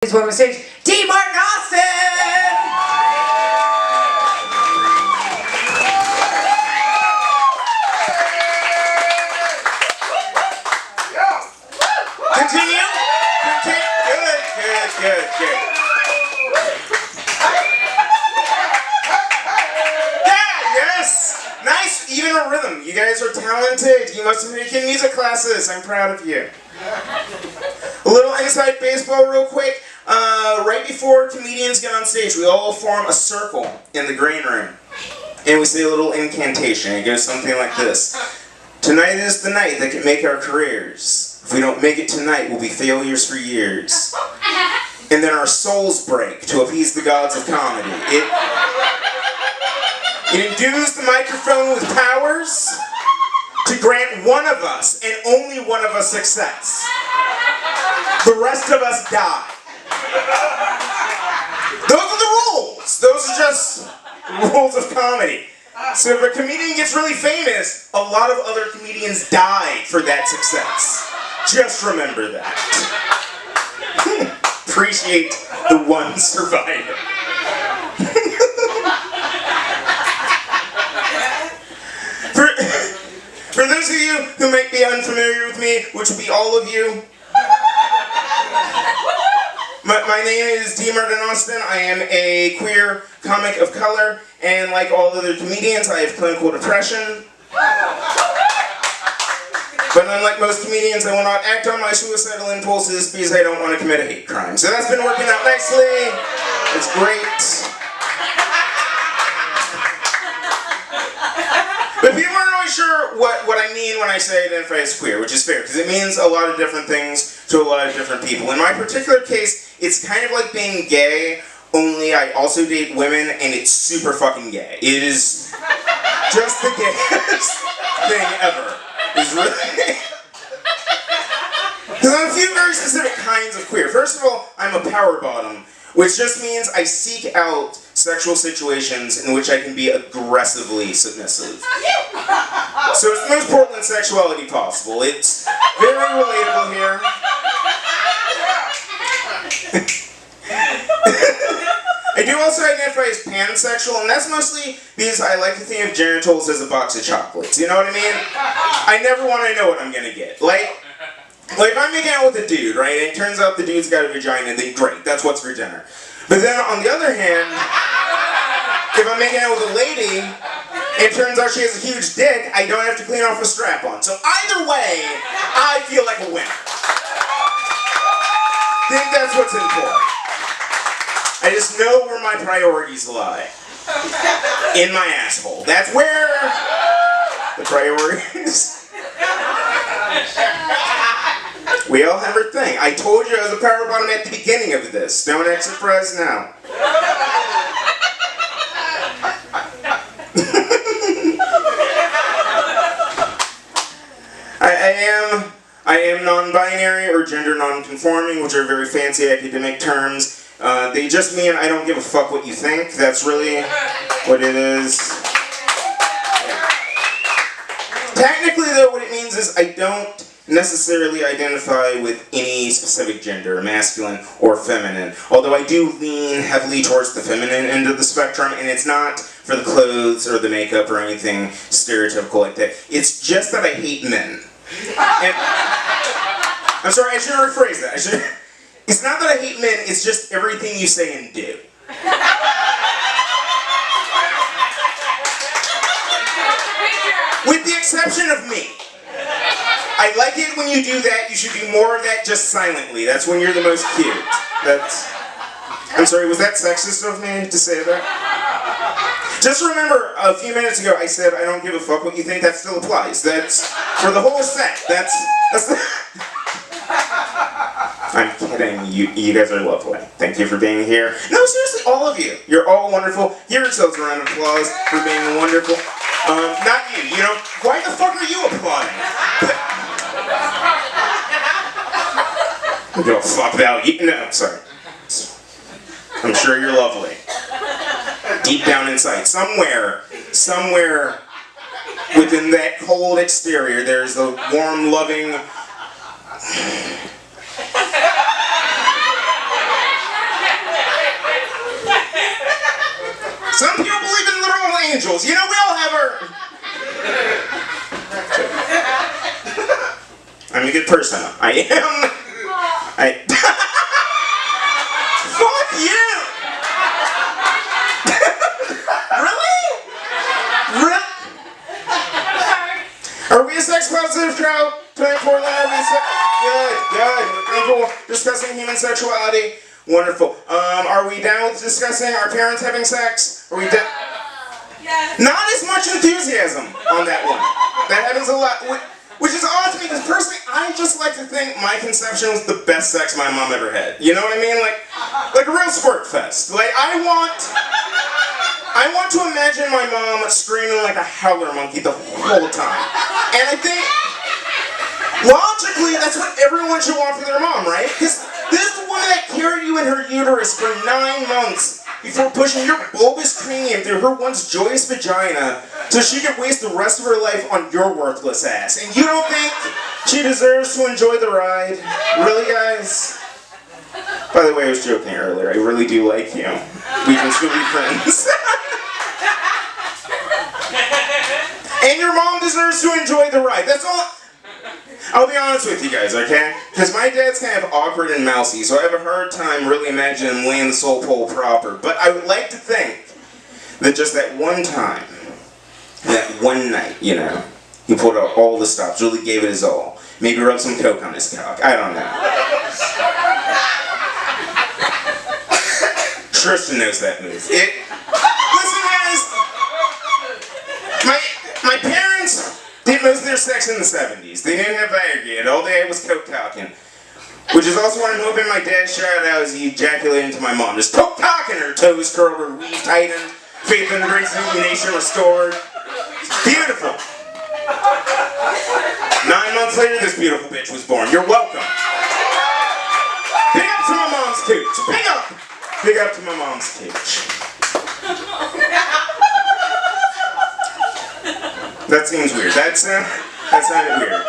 Please welcome to the stage, D. Martin Austin! Continue. Good. Yeah, yes! Nice, even a rhythm. You guys are talented. You must have taken music classes. I'm proud of you. A little inside baseball real quick. Right before comedians get on stage, we all form a circle in the green room. And we say a little incantation. It goes something like this. Tonight is the night that can make our careers. If we don't make it tonight, we'll be failures for years. And then our souls break to appease the gods of comedy. It endues the microphone with powers to grant one of us, and only one of us, success. The rest of us die. Those are the rules. Those are just rules of comedy. So if a comedian gets really famous, a lot of other comedians die for that success. Just remember that. Appreciate the one survivor. For those of you who might be unfamiliar with me, which would be all of you, my name is D. Martin Austin. I am a queer comic of color, and like all other comedians, I have clinical depression. But unlike most comedians, I will not act on my suicidal impulses because I don't want to commit a hate crime. So that's been working out nicely. It's great. But people aren't really sure what I mean when I say identify as queer, which is fair, because it means a lot of different things to a lot of different people. In my particular case, it's kind of like being gay, only I also date women, and it's super fucking gay. It is just the gayest thing ever. It's really... Because I'm a few very specific kinds of queer. First of all, I'm a power bottom, which just means I seek out sexual situations in which I can be aggressively submissive. So it's the most Portland sexuality possible. It's very relatable here. I do also identify as pansexual, and that's mostly because I like to think of genitals as a box of chocolates. You know what I mean? I never want to know what I'm gonna get. Like if I'm making out with a dude, right, and it turns out the dude's got a vagina, then great, that's what's for dinner. But then on the other hand, if I'm making out with a lady, and it turns out she has a huge dick, I don't have to clean off a strap-on. So either way, I feel like a winner. I think that's what's important. I just know where my priorities lie. In my asshole. That's where the priorities... We all have our thing. I told you I was a power bottom at the beginning of this. Don't act surprised now. I am non-binary or gender non-conforming, which are very fancy academic terms. They just mean I don't give a fuck what you think. That's really what it is. Yeah. Technically, though, what it means is I don't necessarily identify with any specific gender, masculine or feminine. Although I do lean heavily towards the feminine end of the spectrum, and it's not for the clothes or the makeup or anything stereotypical like that. It's just that I hate men. And, I'm sorry, I should rephrase that. It's not that I hate men, it's just everything you say and do. With the exception of me. I like it when you do that. You should do more of that just silently. That's when you're the most cute. I'm sorry, was that sexist of me to say that? Just remember, a few minutes ago I said I don't give a fuck what you think. That still applies. That's for the whole set. That's I'm kidding. You guys are lovely. Thank you for being here. No, seriously, all of you. You're all wonderful. Give yourselves a round of applause for being wonderful. Not you. You know, why the fuck are you applauding? I don't give a fuck about you. No, sorry. I'm sure you're lovely. Deep down inside, somewhere within that cold exterior, there's a warm, loving Some people believe in literal angels. You know, we all have our... I'm a good person. I am. Fuck you! Really? Are we a sex positive crowd? 24 Lanier, good. Discussing human sexuality. Wonderful. Are we down with discussing our parents having sex? Are we down? Yes. Not as much enthusiasm on that one. That happens a lot. Which is odd to me, because personally, I just like to think my conception was the best sex my mom ever had. You know what I mean? Like a real squirt fest. Like, I want to imagine my mom screaming like a howler monkey the whole time. And I think, logically, that's what everyone should want for their mom, right? Because this is the woman that carried you in her uterus for 9 months before pushing your bulbous cranium through her once joyous vagina so she could waste the rest of her life on your worthless ass. And you don't think she deserves to enjoy the ride? Really, guys? By the way, I was joking earlier. I really do like you. We can still be friends. And your mom deserves to enjoy the ride. That's all. I'll be honest with you guys, okay? Because my dad's kind of awkward and mousy, so I have a hard time really imagining him laying the soul pole proper. But I would like to think that just that one time, that one night, you know, he pulled out all the stops, really gave it his all. Maybe rubbed some coke on his cock. I don't know. Shrista knows that move. Listen, guys. My parents did most of their sex in the 70s. They didn't have Viagra yet. All they had was coke cocking. Which is also what I'm hoping my dad shouted out as he ejaculated into my mom. Just coke cocking, her toes curled, her weave tightened, faith in the grace of the nation restored. Beautiful. 9 months later, this beautiful bitch was born. You're welcome. Big up to my mom's cooch. Big up. Big up to my mom's cooch. That seems weird. That sounded weird.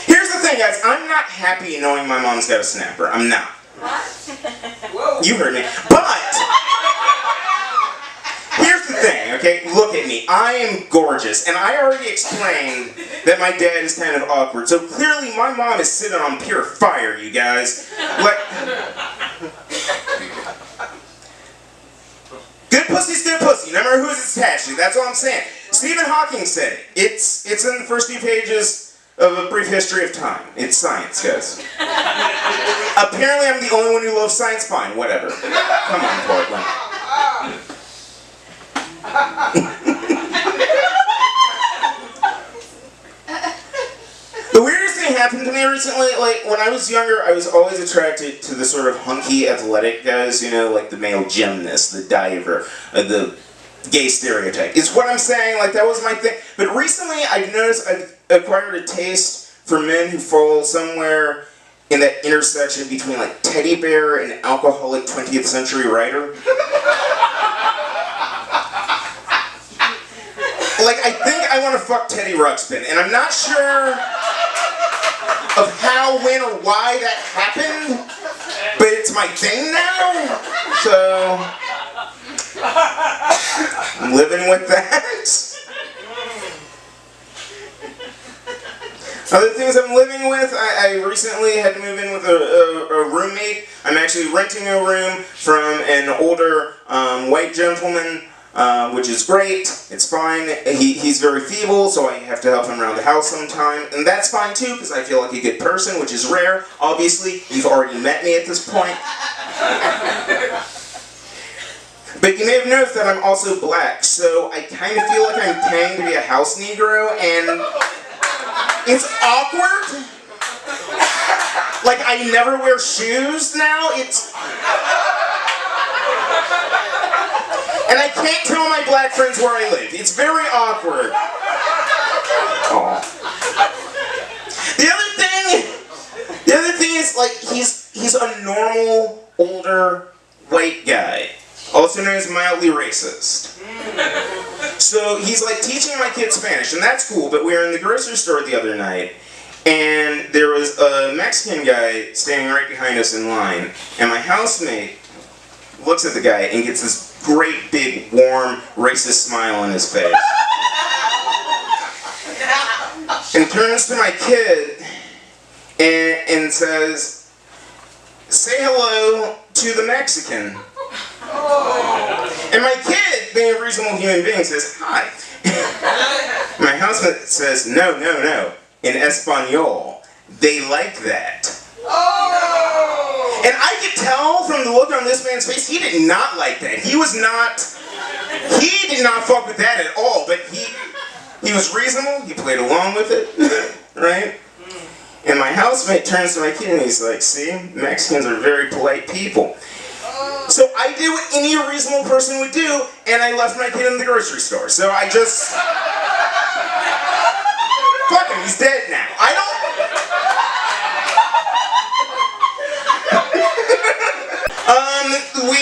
Here's the thing, guys. I'm not happy knowing my mom's got a snapper. I'm not. What? You heard me. But here's the thing, okay? Look at me. I am gorgeous, and I already explained that my dad is kind of awkward. So clearly, my mom is sitting on pure fire, you guys. Like. Good pussy's good pussy, no matter who it's attached to. That's all I'm saying. Stephen Hawking said it. It's in the first few pages of A Brief History of Time. It's science, guys. Apparently I'm the only one who loves science. Fine, whatever. Come on, Portland. The weirdest thing happened to me recently, like, when I was younger, I was always attracted to the sort of hunky athletic guys, you know, like the male gymnast, the diver, the gay stereotype. Is what I'm saying, like, that was my thing. But recently, I've noticed I've acquired a taste for men who fall somewhere in that intersection between, like, teddy bear and alcoholic 20th century writer. Like, I think I want to fuck Teddy Ruxpin, and I'm not sure of how, when, or why that happened, but it's my thing now, so I'm living with that. Other things I'm living with, I recently had to move in with a roommate. I'm actually renting a room from an older white gentleman, which is great. It's fine. He's very feeble, so I have to help him around the house sometime. And that's fine too, because I feel like a good person, which is rare. Obviously, you've already met me at this point. But you may have noticed that I'm also black, so I kind of feel like I'm paying to be a house Negro, and it's awkward. Like, I never wear shoes now. And I can't tell my black friends where I live. It's very awkward. Aww. The other thing is, like, he's a normal, older, white guy. Also known as mildly racist. So he's, like, teaching my kids Spanish, and that's cool, but we were in the grocery store the other night, and there was a Mexican guy standing right behind us in line, and my housemate looks at the guy and gets this great big warm racist smile on his face. And turns to my kid and says, "Say hello to the Mexican." And my kid, being a reasonable human being, says, "Hi." My husband says, "No, in Espanol. They like that." And I could tell from the look on this man's face, he did not like that. He did not fuck with that at all, but he was reasonable, he played along with it, right? And my housemate turns to my kid and he's like, "See, Mexicans are very polite people." So I did what any reasonable person would do, and I left my kid in the grocery store. So I just... Fuck him, he's dead now. We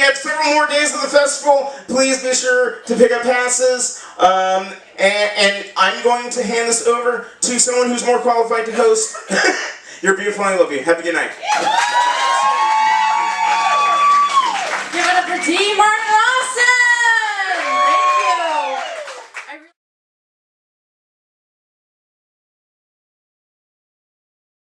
have several more days of the festival. Please be sure to pick up passes. And I'm going to hand this over to someone who's more qualified to host. You're beautiful, I love you. Have a good night. Give it up for D. Martin.